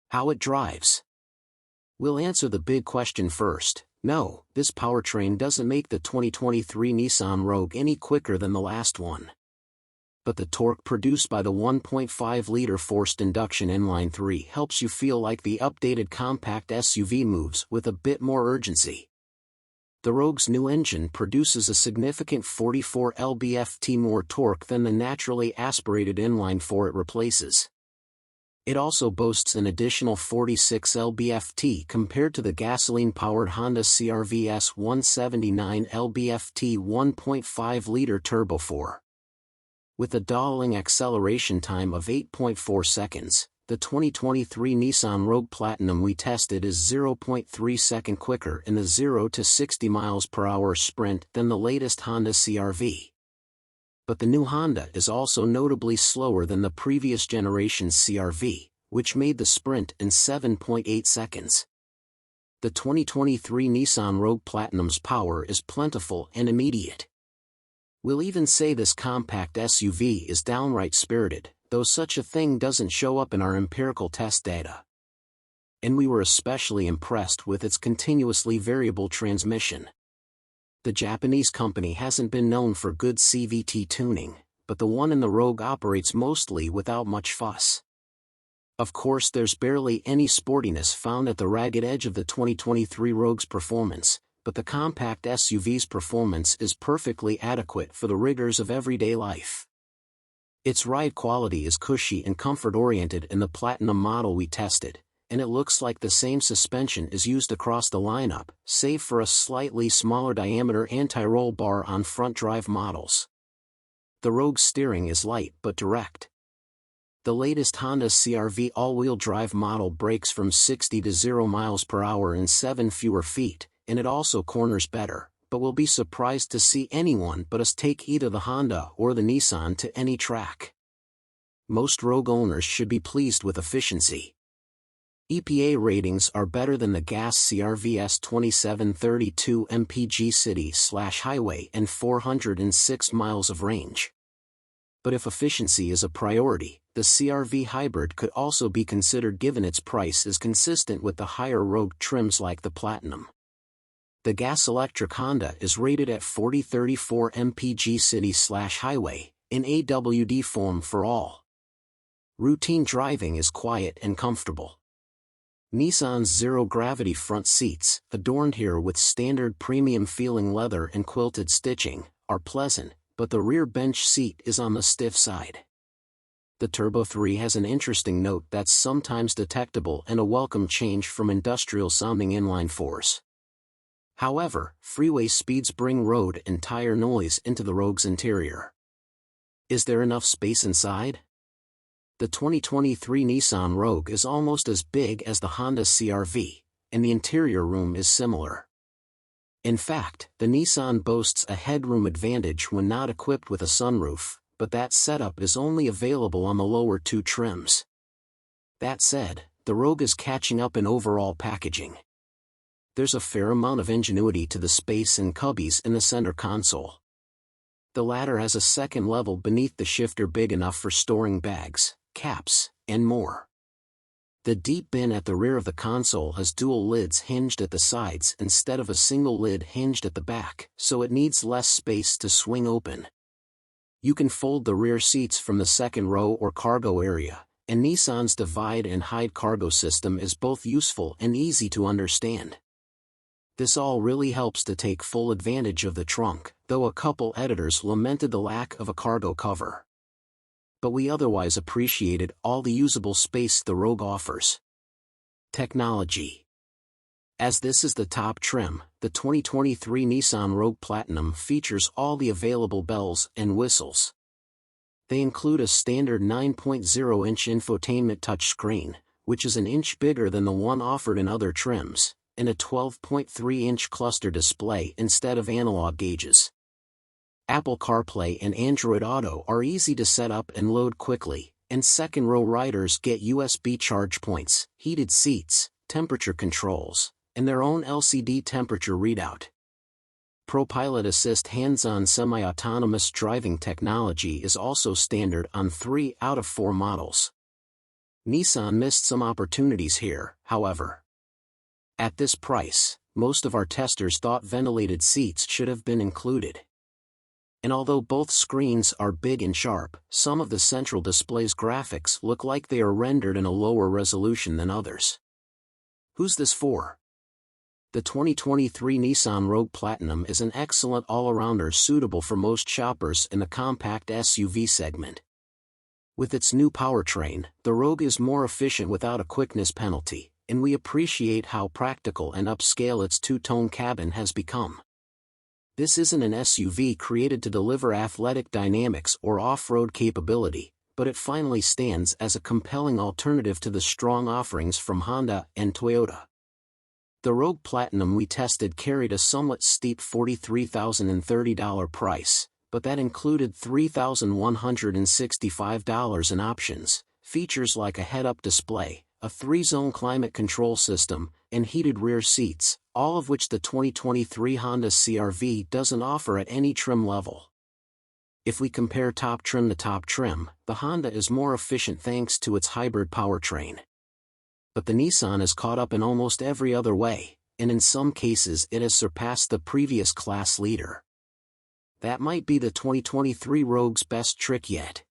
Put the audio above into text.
How it drives. We'll answer the big question first. No, this powertrain doesn't make the 2023 Nissan Rogue any quicker than the last one. But the torque produced by the 1.5-liter forced induction inline-3 helps you feel like the updated compact SUV moves with a bit more urgency. The Rogue's new engine produces a significant 44 lb-ft more torque than the naturally aspirated inline-4 it replaces. It also boasts an additional 46 lb-ft compared to the gasoline-powered Honda CR-V's 179 lb-ft 1.5-liter Turbo 4. With a dawdling acceleration time of 8.4 seconds, the 2023 Nissan Rogue Platinum we tested is 0.3 seconds quicker in the 0 to 60 mph sprint than the latest Honda CR-V. But the new Honda is also notably slower than the previous generation's CR-V, which made the sprint in 7.8 seconds. The 2023 Nissan Rogue Platinum's power is plentiful and immediate. We'll even say this compact SUV is downright spirited, though such a thing doesn't show up in our empirical test data. And we were especially impressed with its continuously variable transmission. The Japanese company hasn't been known for good CVT tuning, but the one in the Rogue operates mostly without much fuss. Of course, there's barely any sportiness found at the ragged edge of the 2023 Rogue's performance, but the compact SUV's performance is perfectly adequate for the rigors of everyday life. Its ride quality is cushy and comfort-oriented in the Platinum model we tested, and it looks like the same suspension is used across the lineup, save for a slightly smaller diameter anti-roll bar on front-drive models. The Rogue's steering is light but direct. The latest Honda CR-V all-wheel drive model brakes from 60 to 0 mph in 7 fewer feet, and it also corners better, but we'll be surprised to see anyone but us take either the Honda or the Nissan to any track. Most Rogue owners should be pleased with efficiency. EPA ratings are better than the gas CR-V's 2732 mpg city/highway and 406 miles of range. But if efficiency is a priority, the CR-V hybrid could also be considered given its price is consistent with the higher Rogue trims like the Platinum. The gas-electric Honda is rated at 4034 mpg city/highway, in AWD form for all. Routine driving is quiet and comfortable. Nissan's zero-gravity front seats, adorned here with standard premium-feeling leather and quilted stitching, are pleasant, but the rear bench seat is on the stiff side. The Turbo 3 has an interesting note that's sometimes detectable and a welcome change from industrial-sounding inline-4s. However, freeway speeds bring road and tire noise into the Rogue's interior. Is there enough space inside? The 2023 Nissan Rogue is almost as big as the Honda CR-V, and the interior room is similar. In fact, the Nissan boasts a headroom advantage when not equipped with a sunroof, but that setup is only available on the lower two trims. That said, the Rogue is catching up in overall packaging. There's a fair amount of ingenuity to the space and cubbies in the center console. The latter has a second level beneath the shifter big enough for storing bags, caps, and more. The deep bin at the rear of the console has dual lids hinged at the sides instead of a single lid hinged at the back, so it needs less space to swing open. You can fold the rear seats from the second row or cargo area, and Nissan's divide and hide cargo system is both useful and easy to understand. This all really helps to take full advantage of the trunk, though a couple editors lamented the lack of a cargo cover. But we otherwise appreciated all the usable space the Rogue offers. Technology. As this is the top trim, the 2023 Nissan Rogue Platinum features all the available bells and whistles. They include a standard 9.0-inch infotainment touchscreen, which is an inch bigger than the one offered in other trims, and a 12.3-inch cluster display instead of analog gauges. Apple CarPlay and Android Auto are easy to set up and load quickly, and second-row riders get USB charge points, heated seats, temperature controls, and their own LCD temperature readout. ProPilot Assist hands-on semi-autonomous driving technology is also standard on 3 out of 4 models. Nissan missed some opportunities here, however. At this price, most of our testers thought ventilated seats should have been included. And although both screens are big and sharp, some of the central display's graphics look like they are rendered in a lower resolution than others. Who's this for? The 2023 Nissan Rogue Platinum is an excellent all-arounder suitable for most shoppers in the compact SUV segment. With its new powertrain, the Rogue is more efficient without a quickness penalty, and we appreciate how practical and upscale its two-tone cabin has become. This isn't an SUV created to deliver athletic dynamics or off-road capability, but it finally stands as a compelling alternative to the strong offerings from Honda and Toyota. The Rogue Platinum we tested carried a somewhat steep $43,030 price, but that included $3,165 in options, features like a head-up display, a 3-zone climate control system, and heated rear seats, all of which the 2023 Honda CR-V doesn't offer at any trim level. If we compare top trim to top trim, the Honda is more efficient thanks to its hybrid powertrain. But the Nissan is caught up in almost every other way, and in some cases it has surpassed the previous class leader. That might be the 2023 Rogue's best trick yet.